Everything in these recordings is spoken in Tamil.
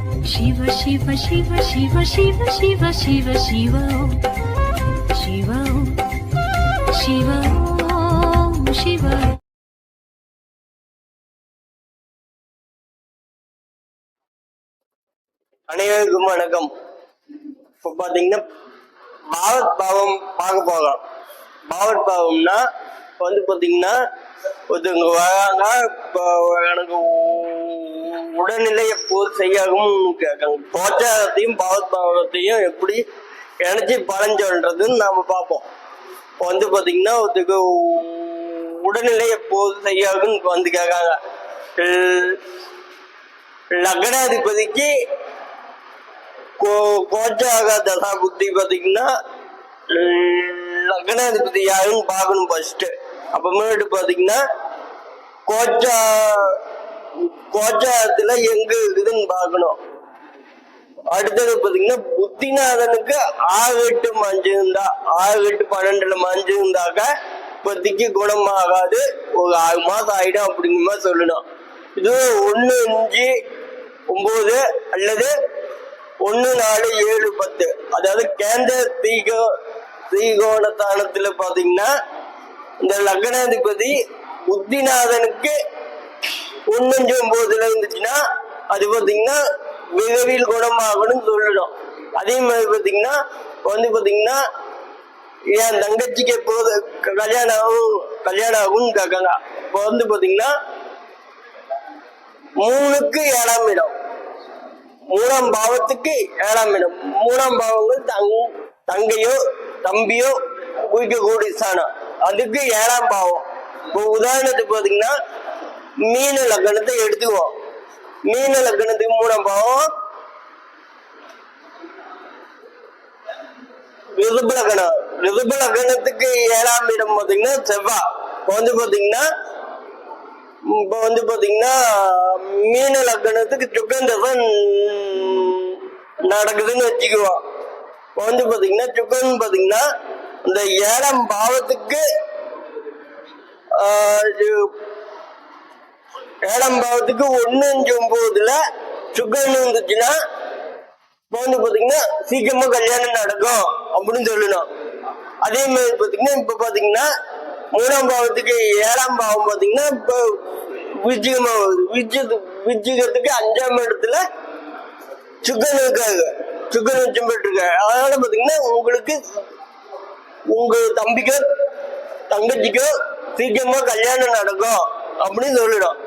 शिव शिव शिव शिव शिव शिव शिव शिव शिव शिव शिव அனைவருக்கும் வணக்கம். இப்போ பார்த்தீங்கன்னா பாவத் பாவம் பார்க்க போகலாம். பாவத் பாவம்னா இப்போ பார்த்தீங்கன்னா ஒருத்தவங்க வராங்க, இப்போ எனக்கு உடல்நிலை எப்போது செய்யாகும் கேட்காங்க. கோச்சாரத்தையும் பாவத் பாவத்தையும் எப்படி இணைச்சி பலன் சொல்றதுன்னு நாம பார்ப்போம். இப்போ பார்த்தீங்கன்னா ஒருத்தருக்கு உடல்நிலை எப்போது செய்யாகுன்னு கேட்காங்க. லக்னாதிபதிக்கு கோச்சாக தசா புத்தி பார்த்தீங்கன்னா லக்னாதிபதி யாருன்னு பார்க்கணும் ஃபர்ஸ்ட். அப்புறமேட்டு பார்த்தீங்கன்னா கோச்சாரத்துல எங்க இருக்குதுன்னு பார்க்கணும். அடுத்தது பார்த்தீங்கன்னா புத்திநாதனுக்கு 6 8 மஞ்சு இருந்தா 6 8 12 மஞ்சு இருந்தாக்க இப்போதைக்கு குணமாகாது, ஒரு 6 மாசம் ஆயிடும் அப்படிங்கிற மாதிரி சொல்லணும். இது 1 5 9 அல்லது 1 4 7 10, அதாவது கேந்திர திரிகோணத்தானத்துல பாத்தீங்கன்னா இந்த லக்னாதிபதி புத்திநாதனுக்கு 1 5 9 இருந்துச்சுன்னா அது பாத்தீங்கன்னா விரைவில் குணமாகணும்னு சொல்லணும். அதே மாதிரி பாத்தீங்கன்னா பாத்தீங்கன்னா என் தங்கச்சிக்கு எப்போது கல்யாணம் ஆகும்னு கேட்காங்க. இப்போ பாத்தீங்கன்னா 3க்கு 7ஆம் இடம், 3ஆம் பாவத்துக்கு 7ஆம் இடம். 3ஆம் பாவங்கள் தங்கையோ தம்பியோ குறிக்கக்கூடிய ஸ்தானம், அதுக்கு 7ஆம் பாவம். இப்போ உதாரணத்துக்கு பாத்தீங்கன்னா மீன லக்னத்தை எடுத்துக்குவோம். மீன லக்னத்துக்கு 3ஆம் பாவம் ரிஷப லக்னம். ரிஷப லக்னத்துக்கு 7ஆம் இடம் பாத்தீங்கன்னா செவ்வாய். இப்போ பாத்தீங்கன்னா பாத்தீங்கன்னா மீன லக்னத்துக்கு சுக்கந்தசன் நடக்குதுன்னு வச்சுக்குவோம். இப்போ பாத்தீங்கன்னா சுக்கன் பாத்தீங்கன்னா இந்த 7ஆம் பாவத்துக்கு 7ஆம் பாவத்துக்கு 1 5 9 சுக்கன் இருந்துச்சுன்னா இப்போ பாத்தீங்கன்னா சீக்கிரமா கல்யாணம் நடக்கும் அப்படின்னு சொல்லணும். அதே மாதிரி பாத்தீங்கன்னா இப்ப பாத்தீங்கன்னா 3ஆம் பாவத்துக்கு 7ஆம் பாவம் பாத்தீங்கன்னா இப்போ விருச்சிகமா வருது. விருச்சிகத்துக்கு 5ஆம் இடத்துல சுக்கன் இருக்காங்க, சுக்கன் உச்சம் பெற்றிருக்காரு. அதனால பாத்தீங்கன்னா உங்களுக்கு உங்க தம்பிக்கோ தங்கச்சிக்கோ சீக்கிரமா கல்யாணம் நடக்கும் அப்படின்னு சொல்லணும்.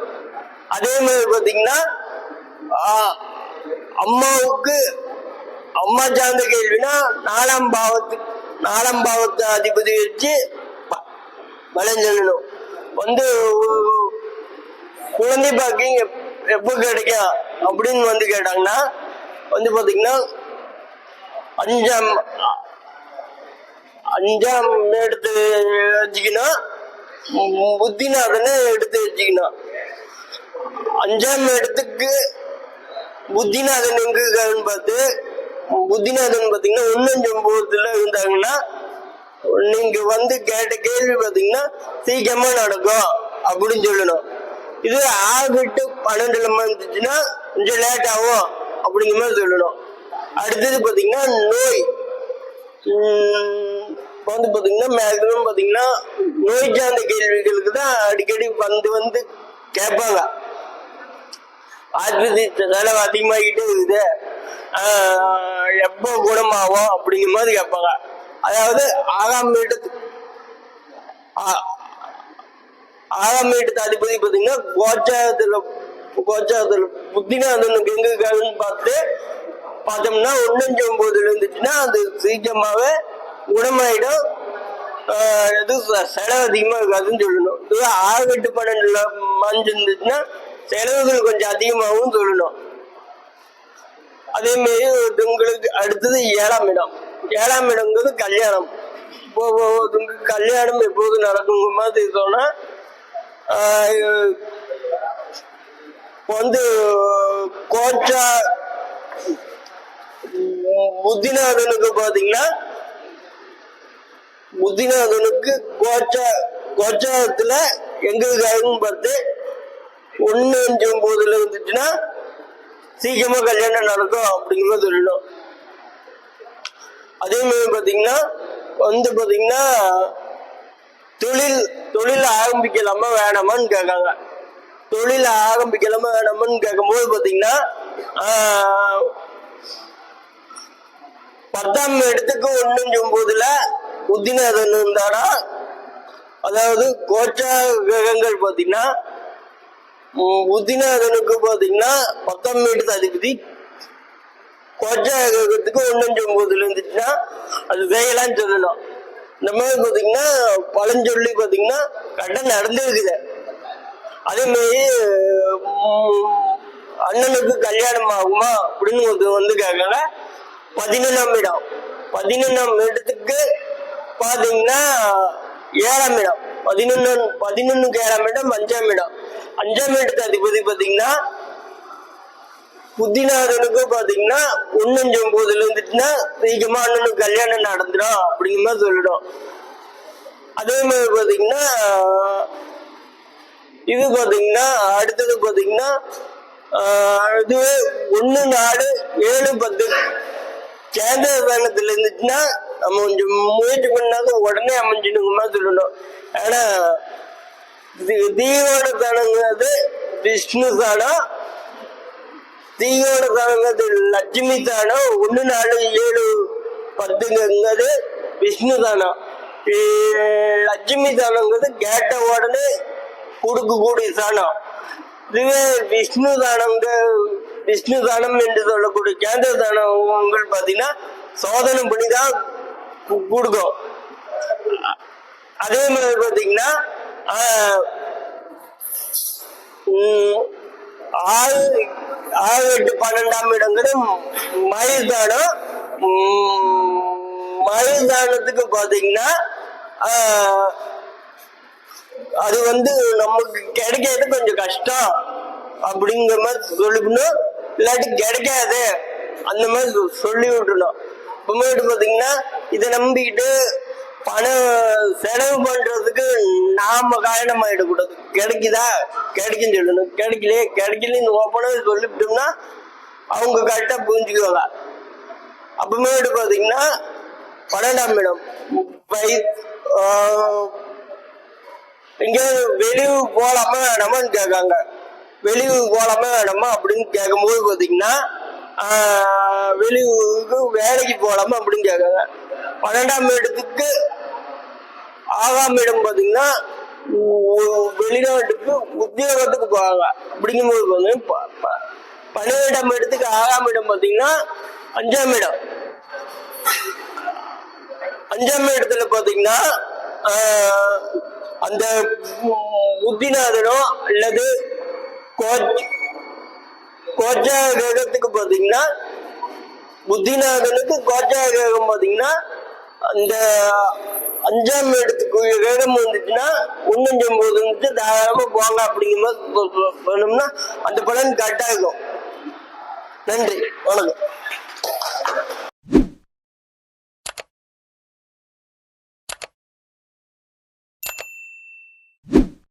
அதே மாதிரி பாத்தீங்கன்னா அம்மாவுக்கு அம்மா சார்ந்த கேள்வினா 4ஆம் பாவத்தை அதிபதி வச்சு பலன் சொல்லணும். குழந்தை பாக்கியம் எப்போ கிடைக்கும் அப்படின்னு கேட்டாங்கன்னா பாத்தீங்கன்னா 5ஆம் எடுத்து வச்சுக்கணும், புத்திநாதனை எடுத்து வச்சுக்கணும். 5ஆம் இடத்துக்கு புத்திநாதன் எங்க இருக்காருன்னு பார்த்து, புத்திநாதன் பாத்தீங்கன்னா 1 5 9 இருந்தாங்கன்னா நீங்க கேட்ட கேள்வி பாத்தீங்கன்னா சீக்கிரமா நடக்கும் அப்படின்னு சொல்லணும். இது 6 8 12 இருந்துச்சுன்னா கொஞ்சம் லேட் ஆகும் அப்படிங்கிற மாதிரி சொல்லணும். அடுத்தது பாத்தீங்கன்னா நோய் பாத்தீங்கன்னா மேக்சிமம் பாத்தீங்கன்னா நோய் சார்ந்த கேள்விகளுக்கு தான் அடிக்கடி கேட்பாங்க. ஆஸ்பத்திரி செலவு அதிகமாகிட்டே இருக்குது, எப்போ குணமாகும் அப்படிங்கிற மாதிரி கேட்பாங்க. அதாவது 6ஆம் இடத்து அதிபதி பாத்தீங்கன்னா கோச்சாரத்துல புத்திநாதனுக்கு எங்க இருக்காருன்னு பார்த்தோம்னா 1 5 9 இருந்துச்சுன்னா அது சீக்கிரமாவே குணமாயிடும், செலவு அதிகமா இருக்காதுன்னு சொல்லணும். இது 6 8 12 மஞ்சு இருந்துச்சுன்னா செலவுகள் கொஞ்சம் அதிகமாகவும் சொல்லணும். அதே மாதிரி உங்களுக்கு அடுத்தது 7ஆம் இடம். 7ஆம் இடங்கிறது கல்யாணம். கல்யாணம் எப்போது நடக்குங்க மாதிரி சொன்னா கோச்சா புத்திநாதனுக்கு பாத்தீங்கன்னா கோச்சாரத்துல எங்க இருக்காருன்னு பார்த்து 1 5 9 இருந்துச்சுன்னா சீக்கிரமா கல்யாணம் நடக்கும் அப்படிங்கிற மாதிரி சொல்லணும். அதே மாதிரி பாத்தீங்கன்னா பாத்தீங்கன்னா தொழில் ஆரம்பிக்கலாமா வேணாமான்னு கேட்காங்க. தொழில் ஆரம்பிக்கலாமா வேணாமான்னு கேட்கும்போது பாத்தீங்கன்னா 10ஆம் இடத்துக்கு 1 புத்திநாதன் இருந்தானா, அதாவது கோச்சா கிரகங்கள் பாத்தீங்கன்னா புத்திநாதனுக்கு பாத்தீங்கன்னா 10ஆம் இடத்து அதிபதி கோச்சா கிரகத்துக்கு 1 இருந்துச்சுன்னா அது செய்யலாம்னு சொல்லணும். இந்த மாதிரி பாத்தீங்கன்னா பழஞ்சொல்லி பாத்தீங்கன்னா கரெக்டா நடந்துருக்குது. அதே மாதிரி அண்ணனுக்கு கல்யாணம் ஆகுமா அப்படின்னு வந்து கேட்காங்க. 11ஆம் இடம் 11ஆம் இடத்துக்கு பாத்தீங்கன்னா 7ஆம் இடம் 11க்கு 7ஆம் இடம் 5ஆம் இடம் 5ஆம் இடத்து அதிபதி பாத்தீங்கன்னா புத்திநாதனுக்கு பாத்தீங்கன்னா 1 இருந்துச்சுன்னா சீக்கிரமா அண்ணனுக்கு கல்யாணம் நடந்துடும் அப்படிங்கிற மாதிரி சொல்லிடும். அதே மாதிரி பாத்தீங்கன்னா இது பாத்தீங்கன்னா அடுத்தது பாத்தீங்கன்னா இதுவே 1 4 7 10 கேந்திர ஸ்தானத்துல இருந்துச்சுன்னா நம்ம கொஞ்சம் முயற்சி பண்ணாத உடனே அமைஞ்சிடுங்கம்மா சொல்லணும். ஏன்னா தீயோட தானங்கிறது விஷ்ணு தானம், தீயோட தானங்கிறது லட்சுமி தானம், 1 4 7 10ங்கிறது விஷ்ணு தானம். லட்சுமி தானங்கிறது கேட்ட உடனே கொடுக்கக்கூடிய தானம். இதுவே விஷ்ணு தானம் என்று சொல்லக்கூடிய கேந்திர தானங்கள் பாத்தீங்கன்னா சோதனை பண்ணிதான் கொடுக்கும். அதே மாதிரி பாத்தீங்கன்னா 6 8 12ஆம் இடங்கிறது மயில் தானம். மயில் தானத்துக்கு பாத்தீங்கன்னா அது நமக்கு கிடைக்கிறது கொஞ்சம் கஷ்டம் அப்படிங்கிற மாதிரி சொல்லிக்கணும். இல்லாட்டி கிடைக்காது அந்த மாதிரி சொல்லி விட்டுணும். இப்ப பாத்தீங்கன்னா இதை நம்பிக்கிட்டு பணம் செலவு பண்றதுக்கு நாம காரணமாயிடக்கூடாது. கிடைக்குதா கிடைக்குன்னு சொல்லணும். கிடைக்கலன்னு ஓப்பனா சொல்லிவிட்டோம்னா அவங்க கரெக்டா புரிஞ்சுக்குவாங்க. அப்புறமேட்டு பாத்தீங்கன்னா 12ஆம் இடம் எங்கேயாவது வெளியூர் போலாமா வேணாமான்னு கேட்காங்க. வெளியூர் போலாமா வேணாமா அப்படின்னு கேட்கும்போது பாத்தீங்கன்னா வெளியூருக்கு வேலைக்கு போலாமா அப்படின்னு கேட்காங்க. 12ஆம் இடத்துக்கு 6ஆம் இடம் பாத்தீங்கன்னா வெளிநாட்டுக்கு உத்தியோகத்துக்கு போவாங்க. அப்படிங்கும்போது 12ஆம் இடத்துக்கு 6ஆம் இடம் பாத்தீங்கன்னா 5ஆம் இடம். 5ஆம் இடத்துல பாத்தீங்கன்னா அந்த புத்திநாதனோ அல்லது கோச்சா கிரகத்துக்கு பாத்தீங்கன்னா புத்திநாதனுக்கு கோச்சா கிரகம் பாத்தீங்கன்னா அந்த 5ஆம் இடத்துக்கு கிரகம் வந்துச்சுன்னா 1 இருந்துச்சு தாராளமா போங்க அப்படிங்கிற மாதிரி அந்த பலன் கரெக்டா இருக்கும். நன்றி, வணக்கம்.